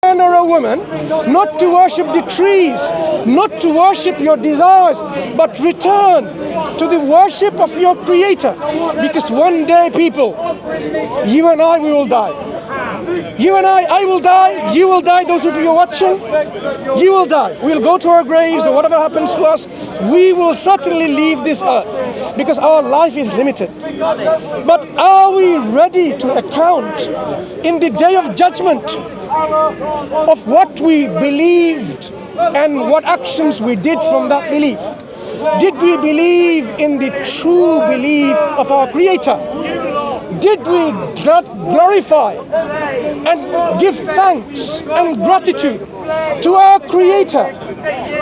man or a woman, not to worship the trees, not to worship your desires, but return to the worship of your Creator. Because one day, people, you and I, we will die. You and I will die, you will die, those of you who are watching, you will die. We'll go to our graves, or whatever happens to us, we will certainly leave this earth, because our life is limited. But are we ready to account in the day of judgment of what we believed and what actions we did from that belief? Did we believe in the true belief of our Creator? Did we glorify and give thanks and gratitude to our Creator,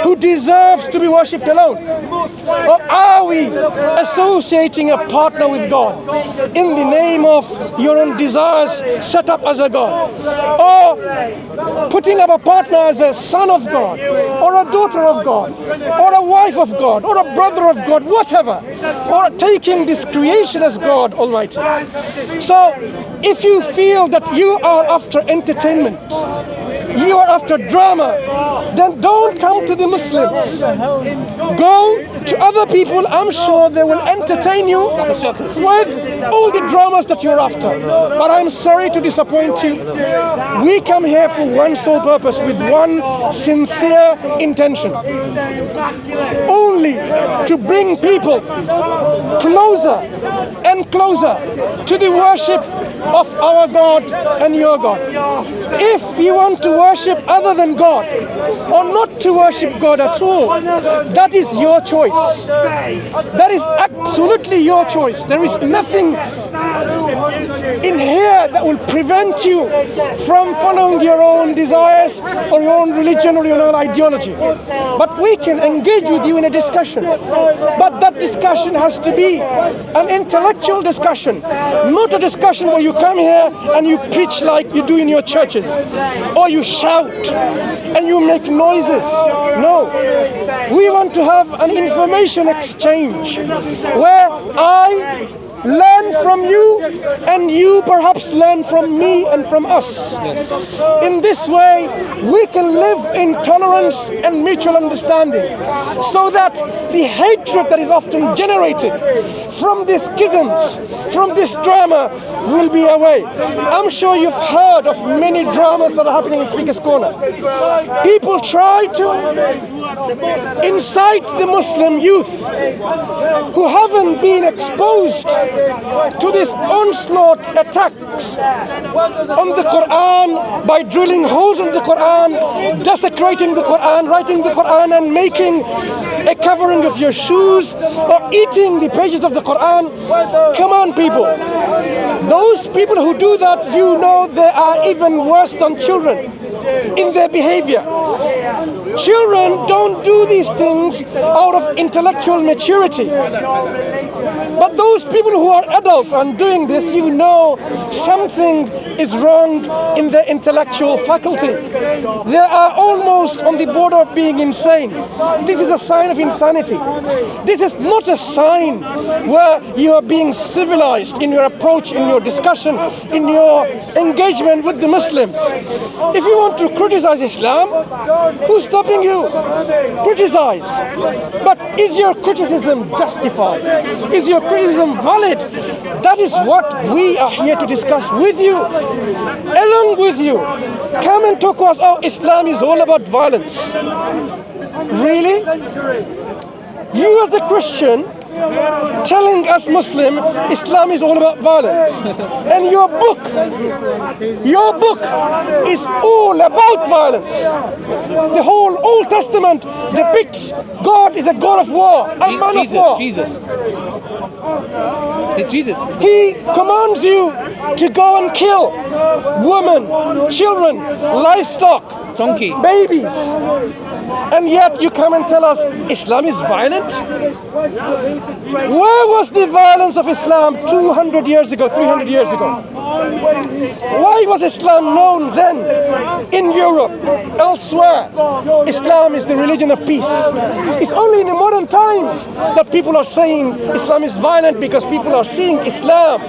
who deserves to be worshipped alone? Or are we associating a partner with God in the name of your own desires set up as a God? Or putting up a partner as a son of God, or a daughter of God, or a wife of God, or a brother of God, whatever, or taking this creation as God Almighty. So if you feel that you are after entertainment, you are after drama, then don't come to the Muslims. Go to other people. I'm sure they will entertain you with all the dramas that you're after. But I'm sorry to disappoint you. We come here for one sole purpose, with one sincere intention. Only to bring people closer and closer to the worship of our God and your God. If you want to worship other than God, or not to worship God at all, that is your choice. That is absolutely your choice. There is nothing in here that will prevent you from following your own desires or your own religion or your own ideology. But we can engage with you in a discussion. But that discussion has to be an intellectual discussion, not a discussion where you come here and you preach like you do in your churches, or you shout and you make noises. No, we want to have an information exchange where I learn from you and you perhaps learn from me and from us. In this way, we can live in tolerance and mutual understanding, so that the hatred that is often generated from these schisms, from this drama, will be away. I'm sure you've heard of many dramas that are happening in Speaker's Corner. People try to incite the Muslim youth who haven't been exposed to this onslaught attacks on the Quran by drilling holes in the Quran, desecrating the Quran, writing the Quran and making a covering of your shoes, or eating the pages of the Quran. Come on, people. Those people who do that, you know, they are even worse than children in their behavior. Children don't do these things out of intellectual maturity. But those people who are adults and doing this, you know something is wrong in their intellectual faculty. They are almost on the border of being insane. This is a sign of insanity. This is not a sign where you are being civilized in your approach, in your discussion, in your engagement with the Muslims. If you want to criticize Islam, who's stopping you? Criticize. But is your criticism justified? Is your criticism valid? That is what we are here to discuss with you, along with you. Come and talk to us. Oh, Islam is all about violence. Really? You as a Christian telling us Muslim Islam is all about violence, and your book is all about violence. The whole Old Testament depicts God is a God of war, a man of war. It's Jesus. He commands you to go and kill women, children, livestock, Donkey, babies, and yet you come and tell us Islam is violent? Where was the violence of Islam 200 years ago, 300 years ago? Why was Islam known then in Europe? Europe, elsewhere, Islam is the religion of peace. It's only in the modern times that people are saying Islam is violent because people are seeing Islam.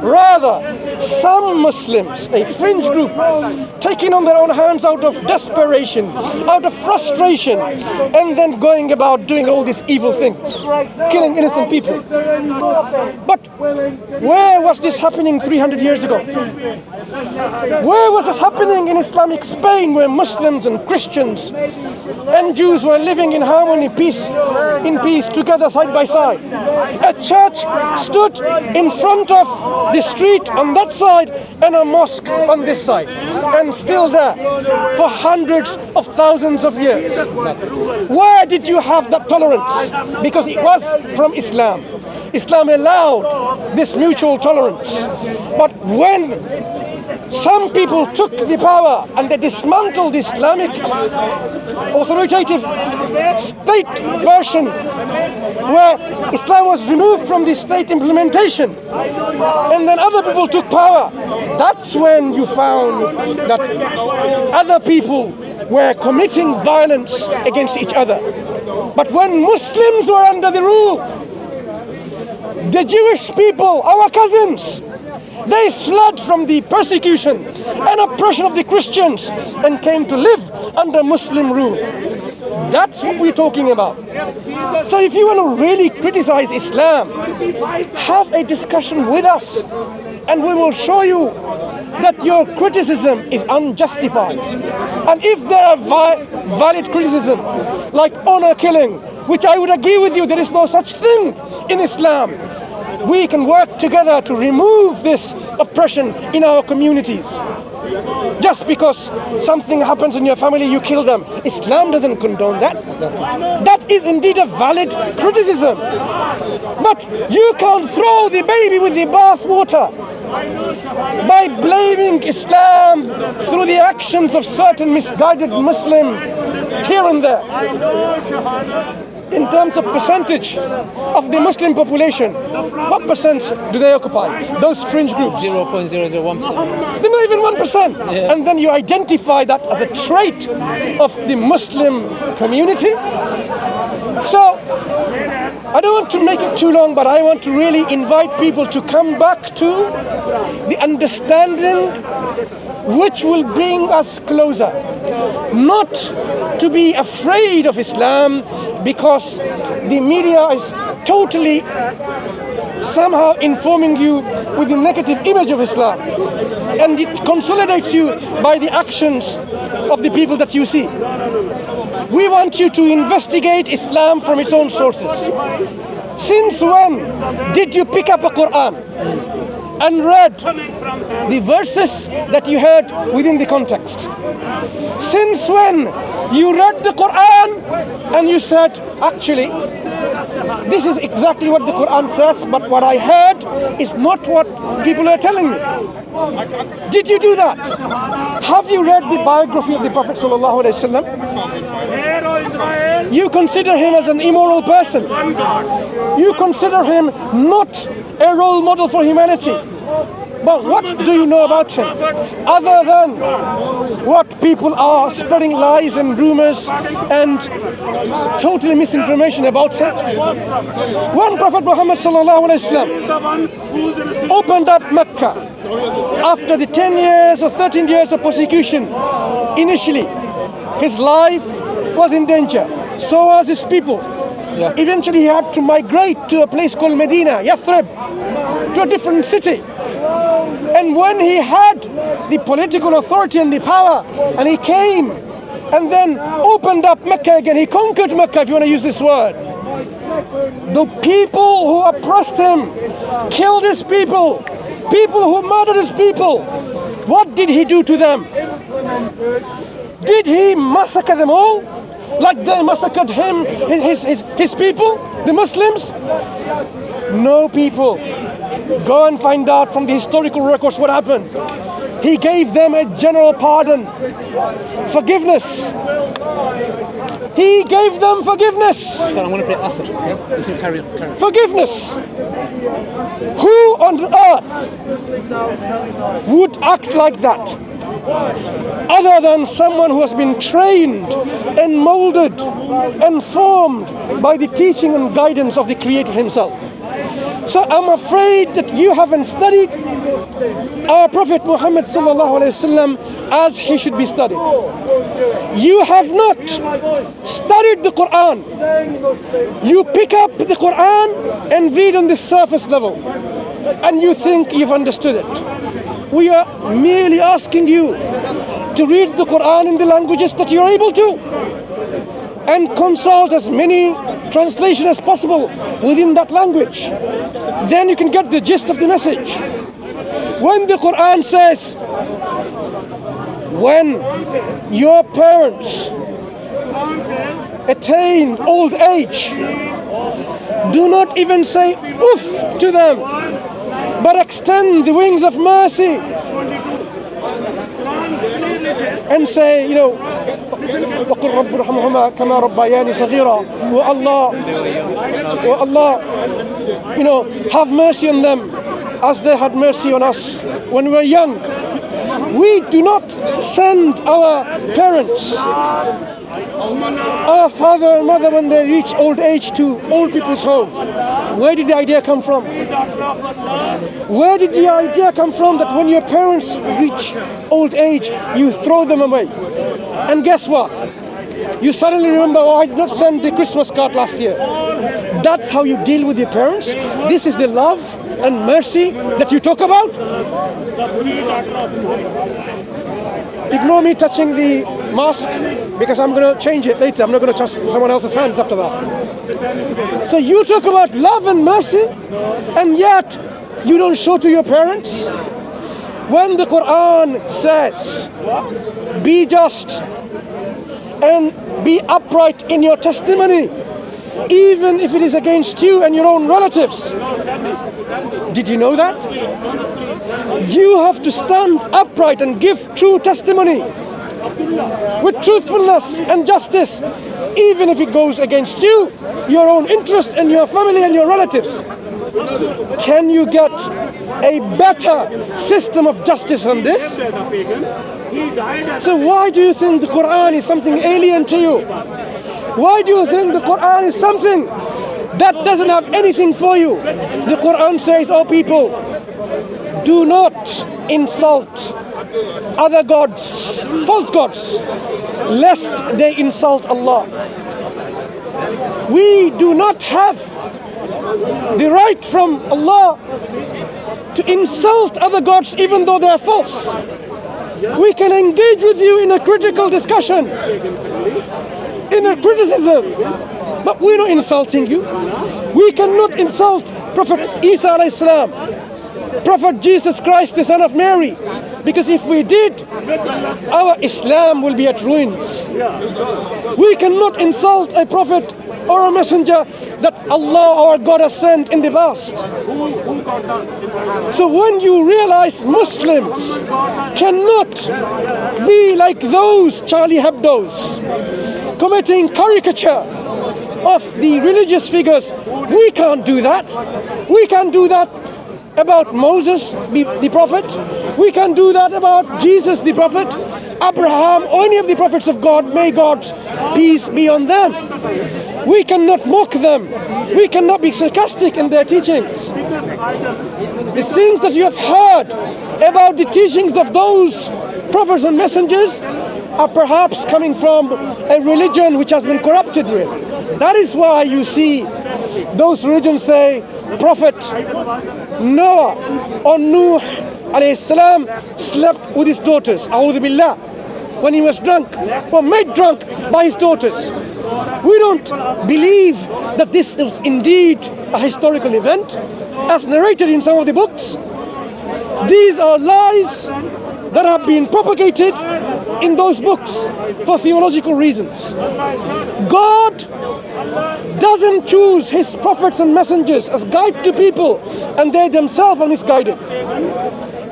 Rather, some Muslims, a fringe group, taking on their own hands out of desperation, out of frustration, and then going about doing all these evil things, killing innocent people. But where was this happening 300 years ago? Where was this happening in Islamic Spain, where Muslims and Christians and Jews were living in harmony, in peace, together side by side? A church stood in front of the street on that side and a mosque on this side, and still there for hundreds of thousands of years. Where did you have that tolerance? Because it was from Islam. Islam allowed this mutual tolerance. But when some people took the power and they dismantled the Islamic authoritative state version, where Islam was removed from the state implementation, and then other people took power, that's when you found that other people were committing violence against each other. But when Muslims were under the rule, the Jewish people, our cousins, they fled from the persecution and oppression of the Christians and came to live under Muslim rule. That's what we're talking about. So if you want to really criticize Islam, have a discussion with us, and we will show you that your criticism is unjustified. And if there are valid criticism, like honor killing, which I would agree with you, there is no such thing in Islam, we can work together to remove this oppression in our communities. Just because something happens in your family, you kill them. Islam doesn't condone that. That is indeed a valid criticism. But you can't throw the baby with the bathwater by blaming Islam through the actions of certain misguided Muslims here and there. In terms of percentage of the Muslim population, what percent do they occupy? Those fringe groups? 0.001%. They're not even 1%. Yeah. And then you identify that as a trait of the Muslim community. So, I don't want to make it too long, but I want to really invite people to come back to the understanding which will bring us closer. Not to be afraid of Islam because the media is totally somehow informing you with the negative image of Islam, and it consolidates you by the actions of the people that you see. We want you to investigate Islam from its own sources. Since when did you pick up a Quran and read the verses that you heard within the context? Since when you read the Quran and you said, actually, this is exactly what the Quran says, but what I heard is not what people are telling me. Did you do that? Have you read the biography of the Prophet ﷺ? You consider him as an immoral person. You consider him not a role model for humanity. But what do you know about him? Other than what people are spreading lies and rumors and totally misinformation about him. When Prophet Muhammad ﷺ opened up Mecca after the 10 years or 13 years of persecution, initially his life was in danger. So was his people. Yeah. Eventually he had to migrate to a place called Medina, Yathrib, to a different city. And when he had the political authority and the power, and he came and then opened up Mecca again, he conquered Mecca, if you want to use this word. The people who oppressed him, killed his people, people who murdered his people, what did he do to them? Did he massacre them all? Like they massacred him, his people, the Muslims? No, people. Go and find out from the historical records what happened. He gave them a general pardon, forgiveness. He gave them forgiveness. I'm going to play Asr. Yeah? You can carry on. Forgiveness. Who on earth would act like that other than someone who has been trained and molded and formed by the teaching and guidance of the Creator himself? So I'm afraid that you haven't studied our Prophet Muhammad sallallahu alaihi wasallam as he should be studied. You have not studied the Quran. You pick up the Quran and read on the surface level, and you think you've understood it. We are merely asking you to read the Quran in the languages that you're able to, and consult as many translations as possible within that language. Then you can get the gist of the message. When the Quran says, when your parents attain old age, do not even say oof to them, but extend the wings of mercy and say, وَقُلْ رَبِّ ارْحَمْهُمَا كَمَا رَبَّيَانِي صَغِيرًا. Oh Allah, have mercy on them as they had mercy on us when we were young. We do not send our parents, our father and mother, when they reach old age, to old people's home. Where did the idea come from? Where did the idea come from that when your parents reach old age, you throw them away? And guess what? You suddenly remember, I did not send the Christmas card last year. That's how you deal with your parents? This is the love and mercy that you talk about? Ignore me touching the mask, because I'm going to change it later. I'm not going to touch someone else's hands after that. So you talk about love and mercy, and yet you don't show to your parents? When the Quran says, be just and be upright in your testimony, even if it is against you and your own relatives. Did you know that? You have to stand upright and give true testimony with truthfulness and justice, even if it goes against you, your own interest and your family and your relatives. Can you get a better system of justice than this? So why do you think the Quran is something alien to you? Why do you think the Quran is something that doesn't have anything for you? The Quran says, oh people, do not insult other gods, false gods, lest they insult Allah. We do not have the right from Allah to insult other gods even though they are false. We can engage with you in a critical discussion, in a criticism, but we're not insulting you. We cannot insult Prophet Isa alayhi salam, Prophet Jesus Christ, the son of Mary, because if we did, our Islam will be at ruins. We cannot insult a prophet or a messenger that Allah, our God, has sent in the past. So when you realize Muslims cannot be like those Charlie Hebdos committing caricature of the religious figures, we can't do that. We can't do that about Moses, the prophet. We can do that about Jesus, the prophet, Abraham, or any of the prophets of God. May God's peace be on them. We cannot mock them. We cannot be sarcastic in their teachings. The things that you have heard about the teachings of those prophets and messengers are perhaps coming from a religion which has been corrupted with. That is why you see those religions say Prophet Noah or Nuh alayhi salam slept with his daughters, a'udhu billah, when he was drunk, or made drunk by his daughters. We don't believe that this is indeed a historical event as narrated in some of the books. These are lies that have been propagated in those books for theological reasons. God doesn't choose his prophets and messengers as guide to people, and they themselves are misguided.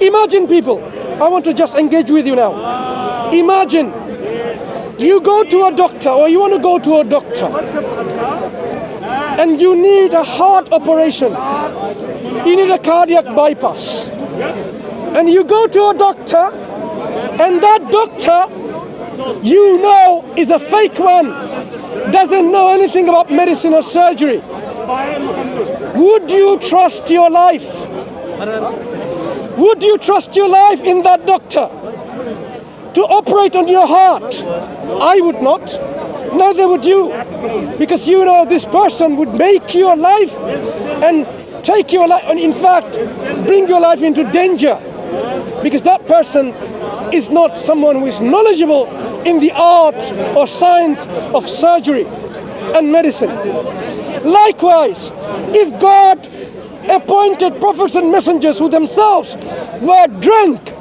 Imagine people, I want to just engage with you now. Imagine You go to a doctor, or you want to go to a doctor, and you need a heart operation. You need a cardiac bypass. And you go to a doctor, and that doctor, you know, is a fake one, doesn't know anything about medicine or surgery. Would you trust your life? Would you trust your life in that doctor to operate on your heart? I would not. Neither would you. Because you know this person would make your life and take your life, and in fact, bring your life into danger. Because that person is not someone who is knowledgeable in the art or science of surgery and medicine. Likewise, if God appointed prophets and messengers who themselves were drunk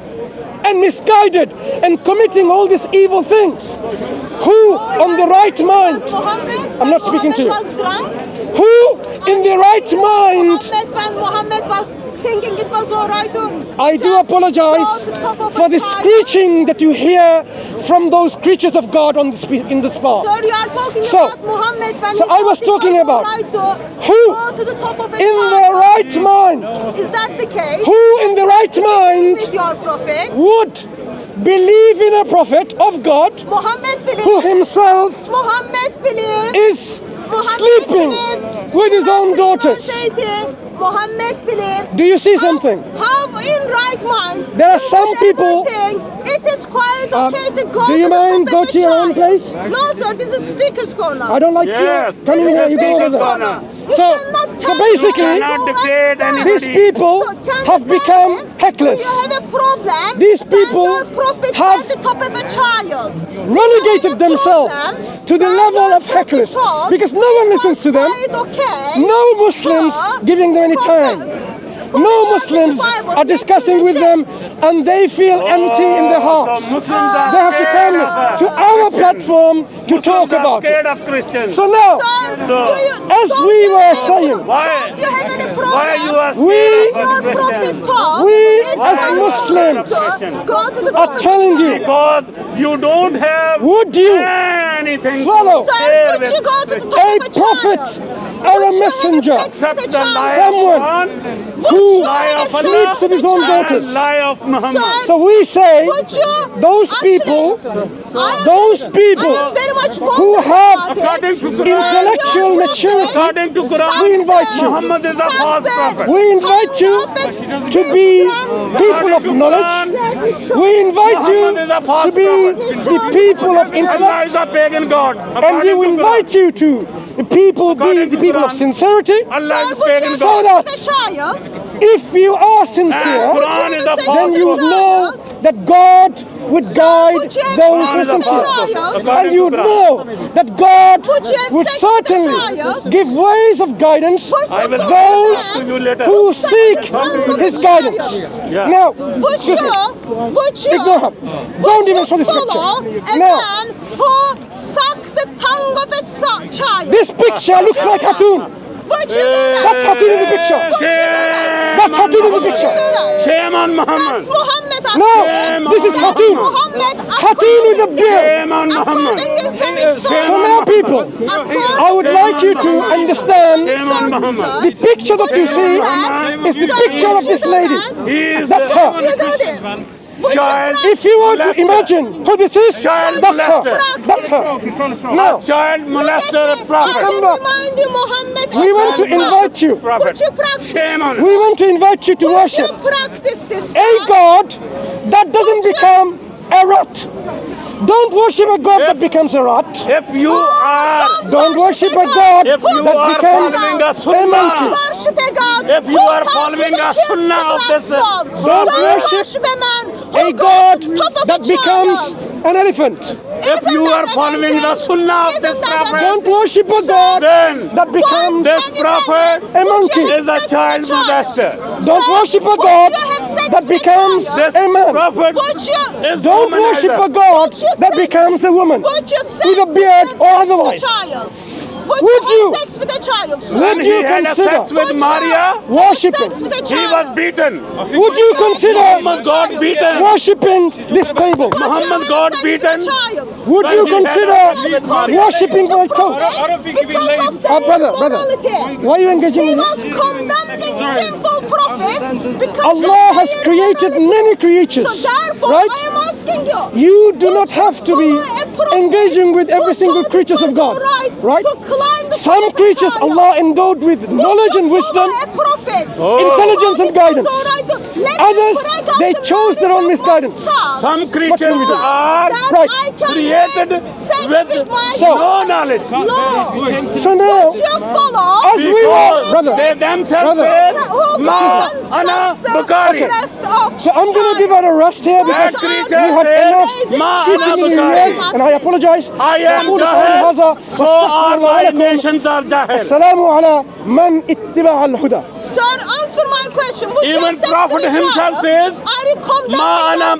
and misguided and committing all these evil things, who on the right mind, I'm not speaking to you, who in the right mind, When Muhammad was thinking it was all right to I do apologize for the screeching that you hear from those creatures of God on in the spa. So you are talking So- about Muhammad when so he I was thought it talking about all right to who go to the top of a in tower. their right mind, Is that the case? who in the right mind With your prophet, would believe in a prophet of God Muhammad who believed. himself Muhammad believed. is Muhammad sleeping believed. with his own daughters. Muhammad believed. Do you see something? How in right mind? There are you some would people- ever think it is quite okay to go do to you the mind top go of a to your own child. place? No, sir. This is speaker's corner. I don't like Yes. you coming This here, is you go over speaker's there. corner. You So- cannot so tell me basically, how to cannot go dictate and stand. These people So can have you tell become me, heckless. Do you have a problem? These when people your prophet have at the top of a child. Relegated themselves to the level of heckless because no one listens to them. No Muslims giving them any time. No Muslims are discussing with them, and they feel empty in their hearts. So Muslims are They have to scared come of us. to our platform to talk Muslims are about scared it. of Christians. So now, as we were saying, Why? Do you have any problem? Why you are We- scared Your of prophet Christians? taught we it as was Muslims go to the are telling you, Because you don't have would you anything follow to So share would with you go to the top a of a prophet child? or a Would you have messenger, sex with except a the lie child? someone of God, who lie of Allah, sleeps with his own and daughters? lie of Muhammad? So we say Would you those actually- people I am those very- people I am very much who fond have about it. According to Quran, intellectual maturity, according to Quran, we invite you. Muhammad is a false prophet. We invite you to be people of knowledge. We invite you to be the people of Allah intellect. is a pagan god. And we According to invite you to the people be the people of sincerity. Allah is Would you pagan have So god. that sex with a child? if you are And sincere, Quran is a Then then false you would prophet. know that God would guide would you have those sex who are with a sincere. child? And you would know that God Would you have would sex with a certainly child? give ways of guidance I will those to you later. who seek His guidance. Yeah. Now, Would excuse me, you ignore him. Don't even show this picture. follow a Now, man who sucked the tongue of a child? this picture looks like Hatun. Would you do that? That's Hatun in the picture. That's Hatun in the picture. Shame on Muhammad. That's Muhammad. No, actually. this is Hatun. Muhammad. Hatun with a beard. Shame on Muhammad. According to Islamic So sources. now, people, According I would like you to understand Shame on Muhammad. the picture that you see is the picture of this lady. He is That's a her. Would you do this? Would you Child. If you want to imagine who this is, Child that's her. molester. That's her. Now, child molester, a I prophet. will remind you, Muhammad. we want to invite you. Prophet. Would you practice? Shame on We want to invite you to Would worship you practice this? a God that doesn't become a rat. Don't worship a God that becomes a rat. If you are, Don't worship a God if you that are becomes following a a sunnah, monkey. Worship a God. If you who are comes following with a kids sunnah and of this, livestock. Don't worship a man who a goes God to the top of that a becomes child. an elephant. if you are following the sunnah of this prophet, Don't worship a God then that becomes this prophet a monkey. is a child molester. Don't worship a God that becomes This a man. prophet Would you? is Don't worship a womanizer. God that becomes a woman Would you with a beard or otherwise. Would you sex with a child, sir? When Would he you had a consider sex with Maria, worshipping? Sex with a he was child. beaten. Would you consider Muhammad got beaten. worshipping this table? Muhammad got beaten. Would When you he had a consider sex with Maria. worshipping my coat? Because of the Brother, immorality. why are you engaging He with was condemning simple prophets because Allah of has their created immorality. many creatures, So therefore, right? I am asking you. You do not have to be engaging with every single creatures of God, right? Some creatures Allah endowed with knowledge and wisdom, intelligence and guidance. Others, they chose their own misguidance. Some creatures are Right. created with So- no knowledge. So now, as we were, Because brother, they themselves brother. say, Ma ana Bukhari. So I'm going to give her a rest here because That creature you have says, enough Ma speaking ana in your Bukhari. ears, and I apologize. I am أقول قولي Jahil, هذا so واستغفر are الله my لكم. nations are Jahil. السلام على من اتبع الهدى. Sir, answer my question. Would you Even accept Prophet the himself child? says, Are you condemning Ma ana them?